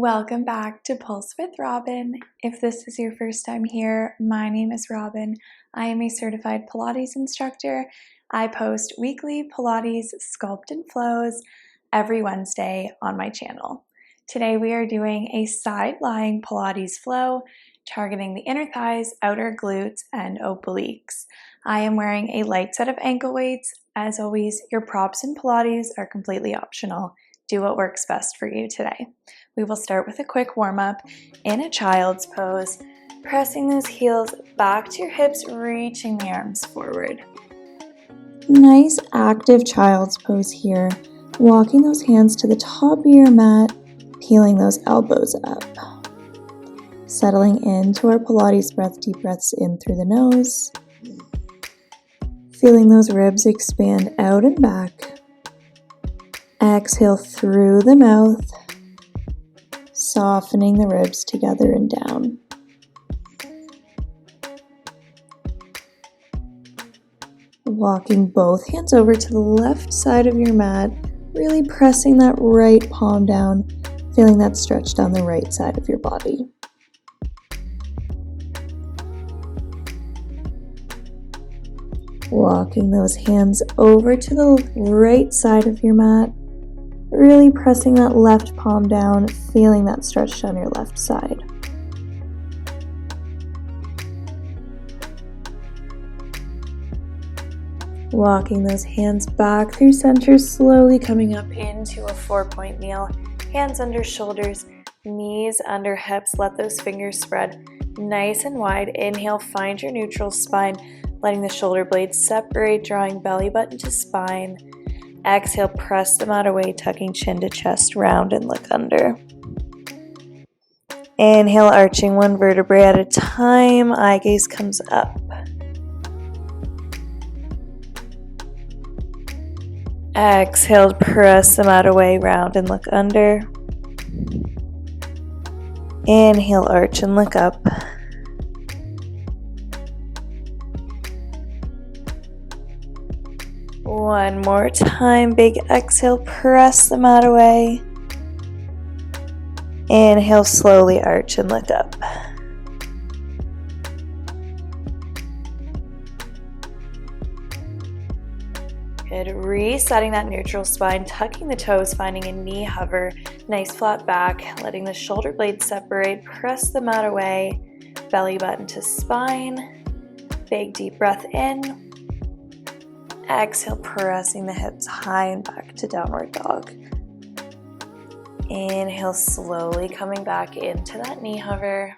Welcome back to Pulse with Robin. If this is your first time here, my name is Robin. I am a certified Pilates instructor. I post weekly Pilates sculpted flows every Wednesday on my channel. Today we are doing a side-lying Pilates flow targeting the inner thighs, outer glutes, and obliques. I am wearing a light set of ankle weights. As always, your props in Pilates are completely optional. Do what works best for you today. We will start with a quick warm-up in a child's pose, pressing those heels back to your hips, reaching the arms forward. Nice active child's pose here, walking those hands to the top of your mat, peeling those elbows up. Settling into our Pilates breath, deep breaths in through the nose. Feeling those ribs expand out and back. Exhale through the mouth, softening the ribs together and down. Walking both hands over to the left side of your mat, really pressing that right palm down, feeling that stretch down the right side of your body. Walking those hands over to the right side of your mat, really pressing that left palm down, feeling that stretch down your left side. Walking those hands back through center, slowly coming up into a 4-point kneel. Hands under shoulders, knees under hips. Let those fingers spread nice and wide. Inhale, find your neutral spine, letting the shoulder blades separate, drawing belly button to spine. Exhale, press the mat away, tucking chin to chest, round and look under. Inhale, arching one vertebrae at a time, eye gaze comes up. Exhale, press the mat away, round and look under. Inhale, arch and look up. One more time, big exhale, press the mat away. Inhale, slowly arch and look up. Good, resetting that neutral spine, tucking the toes, finding a knee hover, nice flat back, letting the shoulder blades separate, press the mat away, belly button to spine, big deep breath in. Exhale, pressing the hips high and back to downward dog. Inhale, slowly coming back into that knee hover.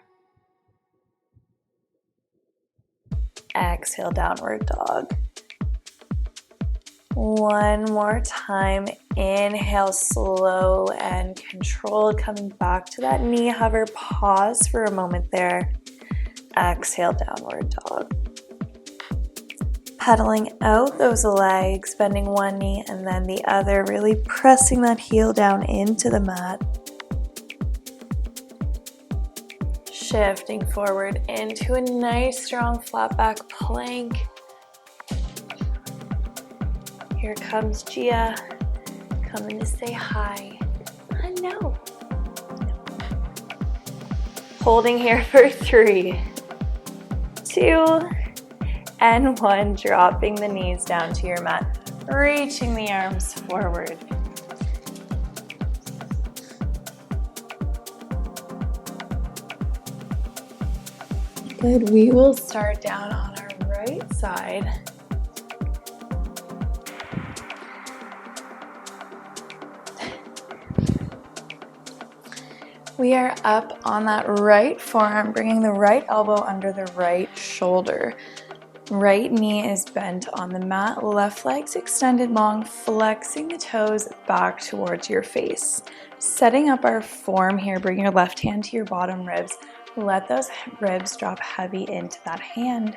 Exhale, downward dog. One more time. Inhale, slow and controlled, coming back to that knee hover. Pause for a moment there. Exhale, downward dog. Pedaling out those legs, bending one knee and then the other, really pressing that heel down into the mat. Shifting forward into a nice strong flat back plank. Here comes Gia, coming to say hi. I know. Holding here for 3, 2, and 1, dropping the knees down to your mat, reaching the arms forward. Good, we will start down on our right side. We are up on that right forearm, bringing the right elbow under the right shoulder. Right knee is bent on the mat, left leg's extended long, flexing the toes back towards your face. Setting up our form here, bring your left hand to your bottom ribs. Let those ribs drop heavy into that hand.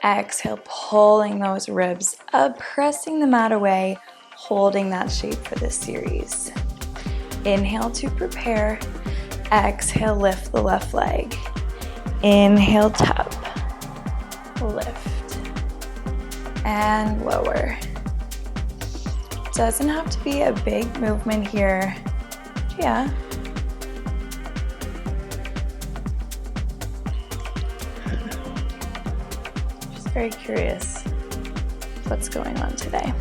Exhale, pulling those ribs up, pressing the mat away, holding that shape for this series. Inhale to prepare. Exhale, lift the left leg. Inhale, tap. Lift and lower. Doesn't have to be a big movement here. Yeah, Very curious what's going on today.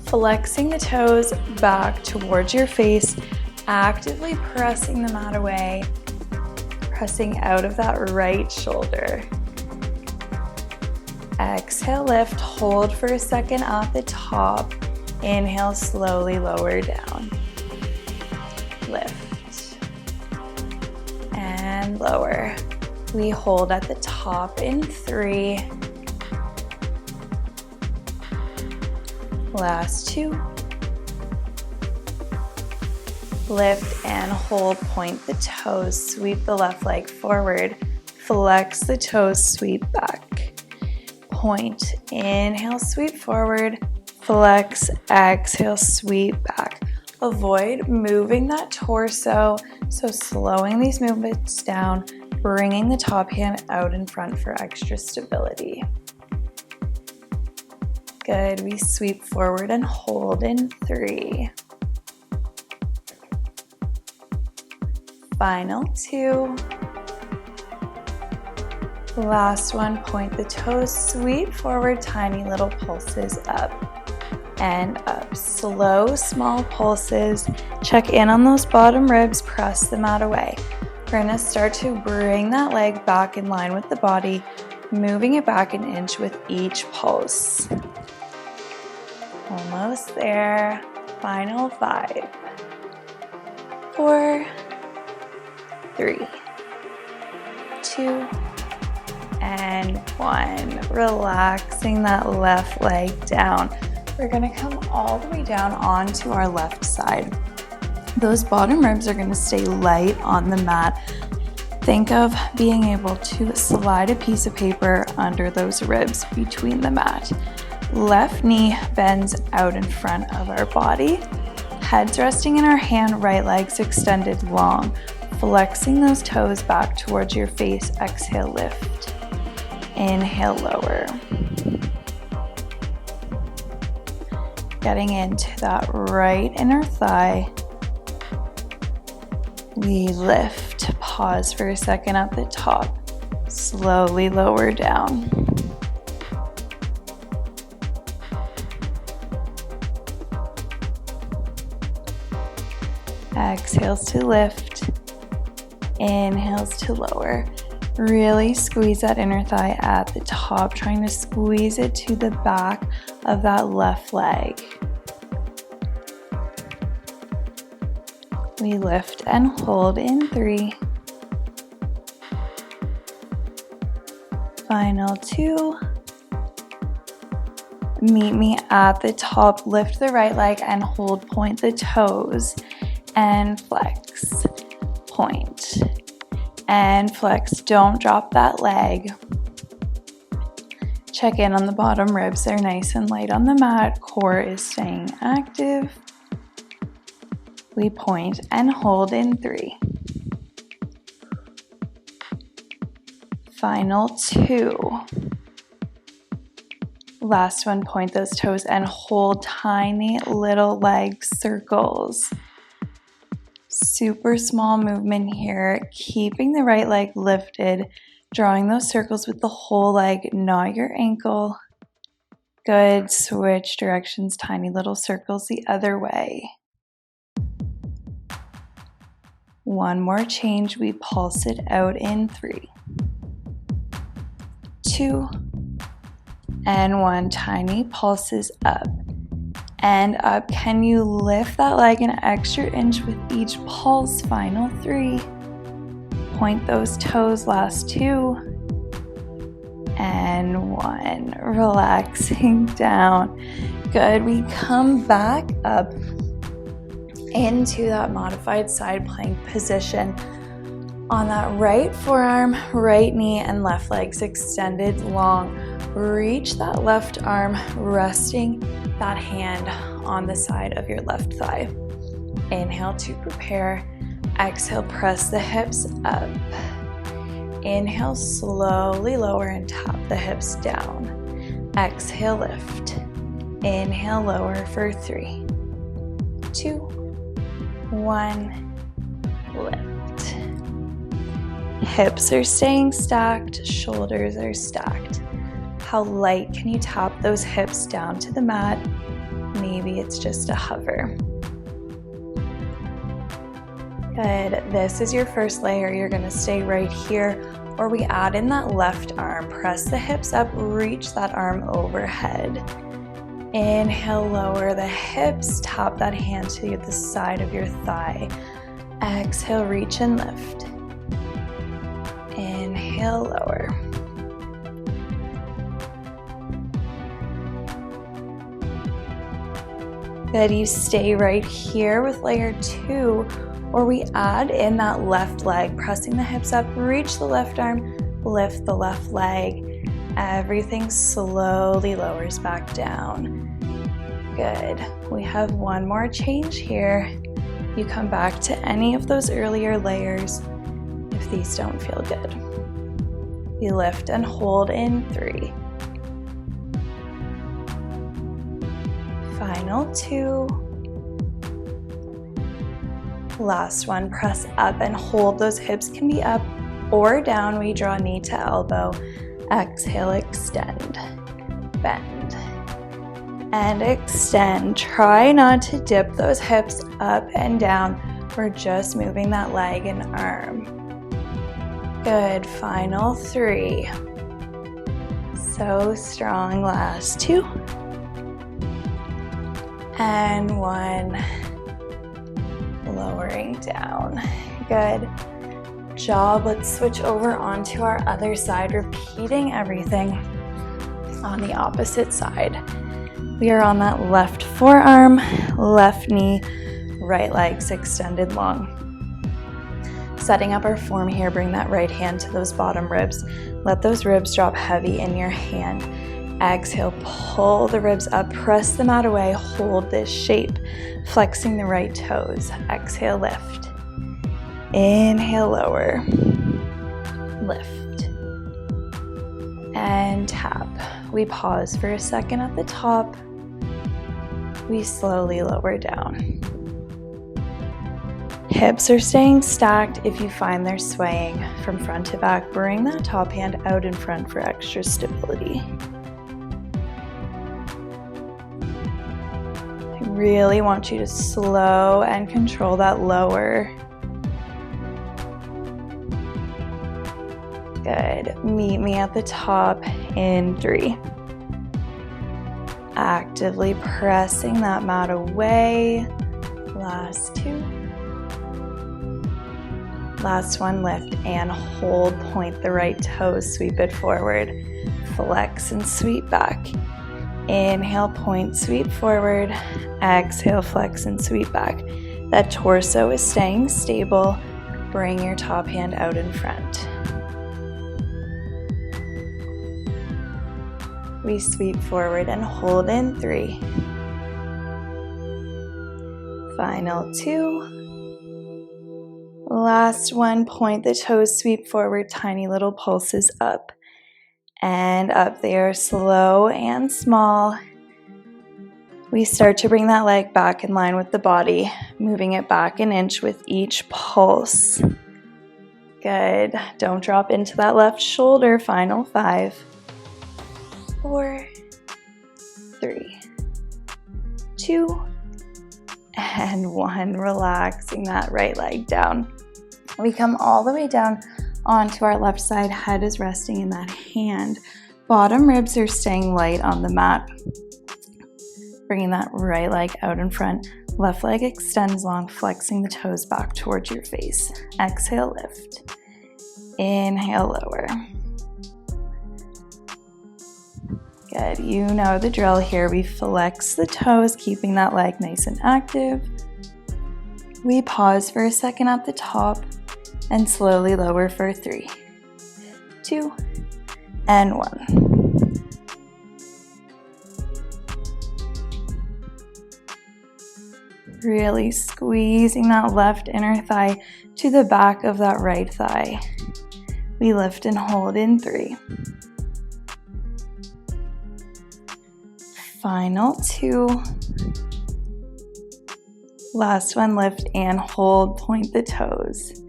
Flexing the toes back towards your face, actively pressing the mat away, pressing out of that right shoulder. Exhale, lift, hold for a second at the top. Inhale, slowly lower down. Lift and lower. We hold at the top in 3. Last 2. Lift and hold, point the toes, sweep the left leg forward, flex the toes, sweep back. Point, inhale, sweep forward, flex, exhale, sweep back. Avoid moving that torso, so slowing these movements down, bringing the top hand out in front for extra stability. Good, we sweep forward and hold in 3. Final 2. Last one, point the toes, sweep forward, tiny little pulses up and up. Slow, small pulses. Check in on those bottom ribs, press the mat away. We're gonna start to bring that leg back in line with the body, moving it back an inch with each pulse. Almost there. Final 5, 4, 3, 2, and 1. Relaxing that left leg down. We're gonna come all the way down onto our left side. Those bottom ribs are gonna stay light on the mat. Think of being able to slide a piece of paper under those ribs between the mat. Left knee bends out in front of our body. Head's resting in our hand, right leg's extended long. Flexing those toes back towards your face. Exhale, lift. Inhale, lower. Getting into that right inner thigh. We lift. Pause for a second at the top. Slowly lower down. Exhales to lift. Inhales to lower. Really squeeze that inner thigh at the top, trying to squeeze it to the back of that left leg. We lift and hold in 3. Final 2. Meet me at the top. Lift the right leg and hold, point the toes and flex. Point and flex. Don't drop that leg. Check in on the bottom ribs. They're nice and light on the mat. Core is staying active. We point and hold in 3. Final 2. Last one, point those toes and hold tiny little leg circles. Super small movement here, keeping the right leg lifted, drawing those circles with the whole leg, not your ankle. Good, switch directions, tiny little circles the other way. One more change, we pulse it out in 3, 2, and 1. Tiny pulses up and up. Can you lift that leg an extra inch with each pulse? Final 3. Point those toes. Last 2. And 1. Relaxing down. Good. We come back up into that modified side plank position. On that right forearm, right knee, and left legs extended long. Reach that left arm, resting that hand on the side of your left thigh. Inhale to prepare. Exhale, press the hips up. Inhale, slowly lower and tap the hips down. Exhale, lift. Inhale, lower for 3, 2, 1, lift. Hips are staying stacked, shoulders are stacked. How light can you tap those hips down to the mat? Maybe it's just a hover. Good. This is your first layer. You're going to stay right here, or we add in that left arm. Press the hips up, reach that arm overhead. Inhale, lower the hips, tap that hand to the side of your thigh. Exhale, reach and lift. Inhale, lower. Good, you stay right here with layer 2, or we add in that left leg, pressing the hips up, reach the left arm, lift the left leg. Everything slowly lowers back down. Good. We have one more change here. You come back to any of those earlier layers if these don't feel good. We lift and hold in 3. Final 2. Last one, press up and hold. Those hips can be up or down. We draw knee to elbow. Exhale, extend, bend, and extend. Try not to dip those hips up and down. We're just moving that leg and arm. Good, final 3. So strong, last 2. And 1. Lowering down. Good job. Let's switch over onto our other side, repeating everything on the opposite side. We are on that left forearm, left knee, right legs extended long. Setting up our form here, bring that right hand to those bottom ribs. Let those ribs drop heavy in your hand. Exhale, pull the ribs up, press the mat away, hold this shape, flexing the right toes. Exhale, lift. Inhale, lower. Lift. And tap. We pause for a second at the top. We slowly lower down. Hips are staying stacked. If you find they're swaying from front to back, bring that top hand out in front for extra stability. Really want you to slow and control that lower. Good. Meet me at the top in 3. Actively pressing that mat away. Last 2. Last one, lift and hold. Point the right toes, sweep it forward. Flex and sweep back. Inhale, point, sweep forward. Exhale, flex and sweep back. That torso is staying stable. Bring your top hand out in front. We sweep forward and hold in 3. Final 2. Last one, point the toes, sweep forward, tiny little pulses up. And up there, slow and small. We start to bring that leg back in line with the body, moving it back an inch with each pulse. Good. Don't drop into that left shoulder. Final 5, 4, 3, 2, and 1. Relaxing that right leg down. We come all the way down onto our left side. Head is resting in that hand. Bottom ribs are staying light on the mat. Bringing that right leg out in front. Left leg extends long, flexing the toes back towards your face. Exhale, lift. Inhale, lower. Good. You know the drill here. We flex the toes, keeping that leg nice and active. We pause for a second at the top and slowly lower for 3, 2, and 1. Really squeezing that left inner thigh to the back of that right thigh. We lift and hold in 3. Final 2. Last one, lift and hold, point the toes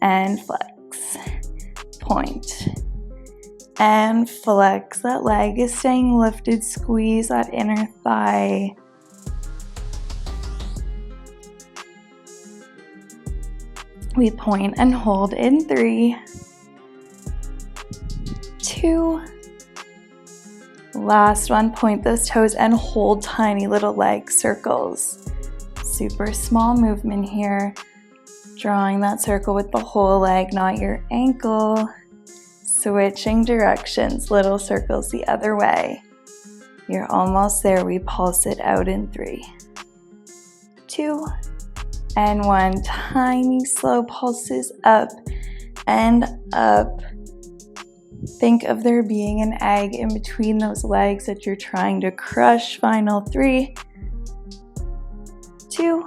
and flex. point. And flex that leg is staying lifted, squeeze that inner thigh. We point and hold in 3, 2, last one, point those toes and hold tiny little leg circles. Super small movement here, drawing that circle with the whole leg, not your ankle. Switching directions, little circles the other way. You're almost there. We pulse it out in 3, 2, and 1. Tiny slow pulses up and up. Think of there being an egg in between those legs that you're trying to crush. Final 3, 2,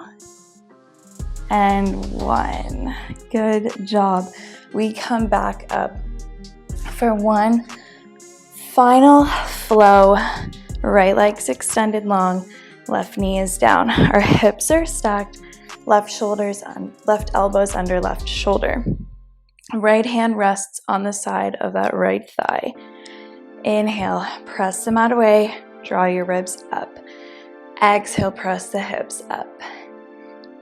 and 1. Good job. We come back up for one final flow. Right leg's extended long, left knee is down. Our hips are stacked, left elbows under left shoulder. Right hand rests on the side of that right thigh. Inhale, press the mat away, draw your ribs up. Exhale, press the hips up.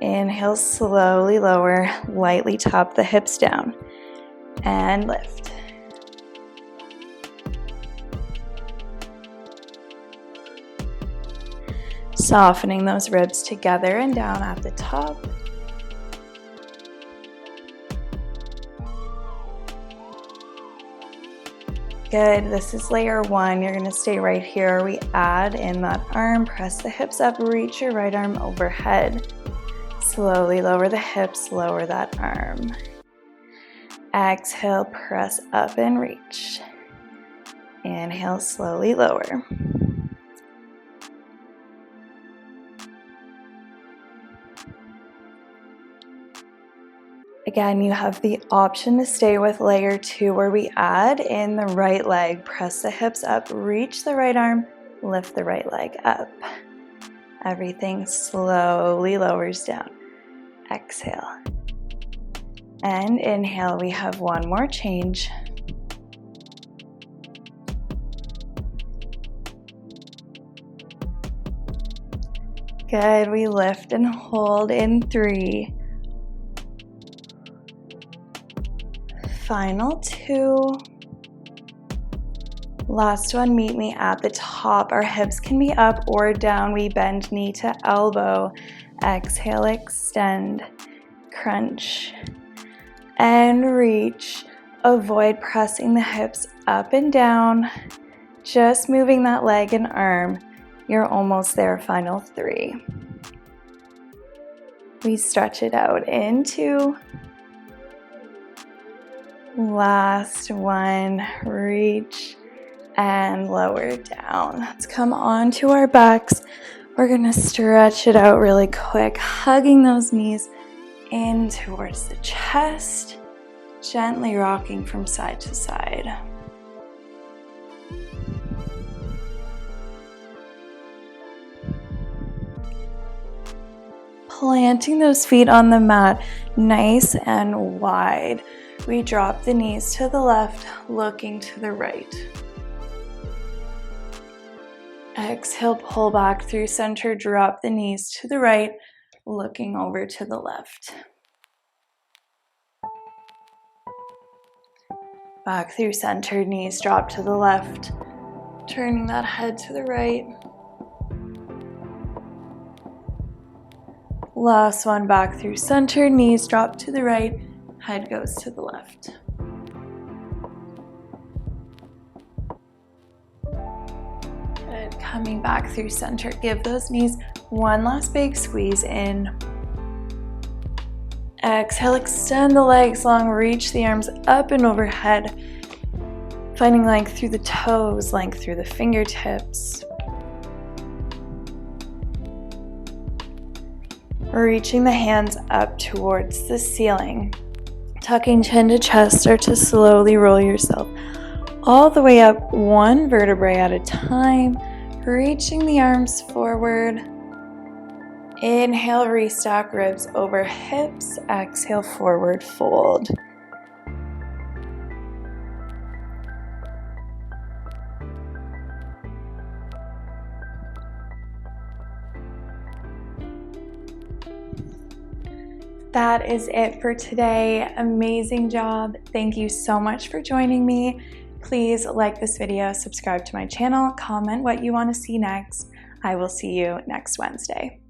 Inhale, slowly lower, lightly tap the hips down. And lift. Softening those ribs together and down at the top. Good. This is layer 1. You're going to stay right here. We add in that arm, press the hips up, reach your right arm overhead. Slowly lower the hips, lower that arm. Exhale, press up and reach. Inhale, slowly lower. Again, you have the option to stay with layer 2 where we add in the right leg, press the hips up, reach the right arm, lift the right leg up. Everything slowly lowers down. Exhale. And inhale, we have one more change. Good, we lift and hold in 3. Final 2. Last one, meet me at the top. Our hips can be up or down. We bend knee to elbow. Exhale, extend, crunch, and reach. Avoid pressing the hips up and down. Just moving that leg and arm. You're almost there. Final 3. We stretch it out in 2. Last one, reach and lower down. Let's come onto our backs. We're gonna stretch it out really quick, hugging those knees in towards the chest, gently rocking from side to side. Planting those feet on the mat, nice and wide. We drop the knees to the left, looking to the right. Exhale, pull back through center, drop the knees to the right, looking over to the left. Back through center, knees drop to the left, turning that head to the right. Last one, back through center, knees drop to the right, head goes to the left. Good. Coming back through center, give those knees one last big squeeze in. Exhale, extend the legs long, reach the arms up and overhead, finding length through the toes, length through the fingertips. Reaching the hands up towards the ceiling. Tucking chin to chest, start to slowly roll yourself all the way up, one vertebrae at a time, reaching the arms forward. Inhale, restack ribs over hips. Exhale, forward fold. that is it for today. Amazing job. Thank you so much for joining me. Please like this video, subscribe to my channel, comment what you want to see next. I will see you next Wednesday.